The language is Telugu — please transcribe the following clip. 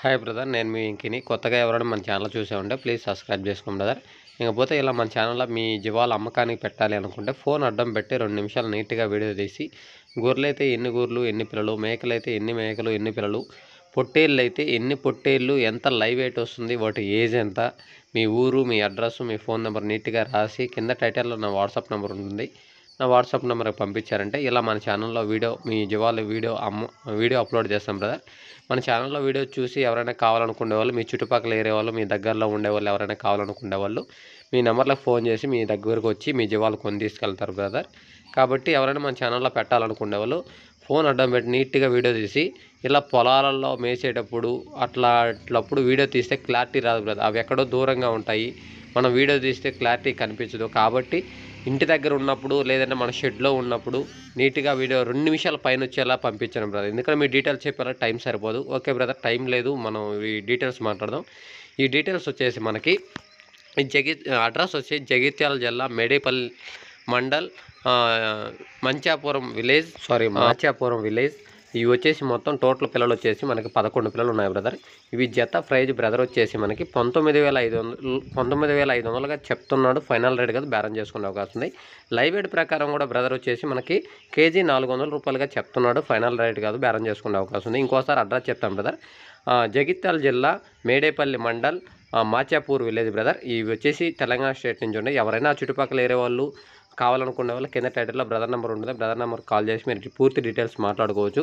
హాయ్ బ్రదర్, నేను మీ ఇంకిని. కొత్తగా ఎవరైనా మన ఛానల్ చూసే ఉంటే ప్లీజ్ సబ్స్క్రైబ్ చేసుకోండి బ్రదర్. ఇకపోతే ఇలా మన ఛానల్లో మీ జీవాలు అమ్మకానికి పెట్టాలి అనుకుంటే ఫోన్ అడ్డం పెట్టి 2 నిమిషాలు నీట్గా వీడియో తీసి, గొర్రెలైతే ఎన్ని గొర్రెలు ఎన్ని పిల్లలు, మేకలైతే ఎన్ని మేకలు ఎన్ని పిల్లలు, పొట్టేళ్ళు అయితే ఎన్ని పొట్టేళ్ళు, ఎంత లైవ్ వెయిట్ వస్తుంది, వాటి ఏజ్ ఎంత, మీ ఊరు, మీ అడ్రస్, మీ ఫోన్ నెంబర్ నీట్గా రాసి కింద టైటిల్లో నా వాట్సాప్ నెంబర్ ఉంటుంది. నా వాట్సాప్ నెంబర్కి పంపించారంటే ఇలా మన ఛానల్లో మీ జీవాల వీడియో అప్లోడ్ చేస్తాం బ్రదర్. మన ఛానల్లో వీడియో చూసి ఎవరైనా కావాలనుకునే వాళ్ళు, మీ చుట్టుపక్కల ఏరియా వాళ్ళు, మీ దగ్గరలో ఉండేవాళ్ళు ఎవరైనా కావాలనుకునే వాళ్ళు మీ నెంబర్లకు ఫోన్ చేసి మీ దగ్గరకు వచ్చి మీ జీవాలు కొని తీసుకెళ్తారు బ్రదర్. కాబట్టి ఎవరైనా మన ఛానల్లో పెట్టాలనుకునే వాళ్ళు ఫోన్ అడ్డం పెట్టి నీట్గా వీడియో తీసి, ఇలా పొలాలలో మేసేటప్పుడు అట్లాప్పుడు వీడియో తీస్తే క్లారిటీ రాదు బ్రదర్. అవి ఎక్కడో దూరంగా ఉంటాయి, మనం వీడియో తీస్తే క్లారిటీ కనిపించదు. కాబట్టి ఇంటి దగ్గర ఉన్నప్పుడు లేదంటే మన షెడ్లో ఉన్నప్పుడు నీట్గా వీడియో 2 నిమిషాల పైన వచ్చేలా పంపించాను బ్రదర్. ఎందుకంటే మీ డీటెయిల్స్ చెప్పారా టైం సరిపోదు. ఓకే బ్రదర్, టైం లేదు, మనం ఈ డీటెయిల్స్ మాట్లాడదాం. ఈ డీటెయిల్స్ వచ్చేసి మనకి అడ్రస్ వచ్చి జగిత్యాల జిల్లా మేడేపల్లి మండల్, మాచాపురం విలేజ్. ఇవి వచ్చేసి మొత్తం టోటల్ పిల్లలు వచ్చేసి మనకి 11 పిల్లలు ఉన్నాయి బ్రదర్. ఇవి జత ప్రైజ్ బ్రదర్ వచ్చేసి మనకి 19,500గా చెప్తున్నాడు. ఫైనల్ రేట్ కదా, బేరం చేసుకునే అవకాశం ఉంది. లైవ్ వెయిట్ ప్రకారం కూడా బ్రదర్ వచ్చేసి మనకి కేజీ 400 రూపాయలుగా చెప్తున్నాడు. ఫైనల్ రేట్ కాదు, బేరం చేసుకునే అవకాశం ఉంది. ఇంకోసారి అడ్రస్ చెప్తాం బ్రదర్. జగిత్యాల జిల్లా మేడేపల్లి మండల్, మాచాపూర్ విలేజ్ బ్రదర్. ఇవి వచ్చేసి తెలంగాణ స్టేట్ నుంచి ఉన్నాయి. ఎవరైనా చుట్టుపక్కల ఏరే వాళ్ళు కావాలనుకునే వాళ్ళు కింద టైటిల్లో బ్రదర్ నెంబర్ ఉంటుంది. బ్రదర్ నెంబర్ కాల్ చేసి మీరు పూర్తి డీటెయిల్స్ మాట్లాడుకోవచ్చు.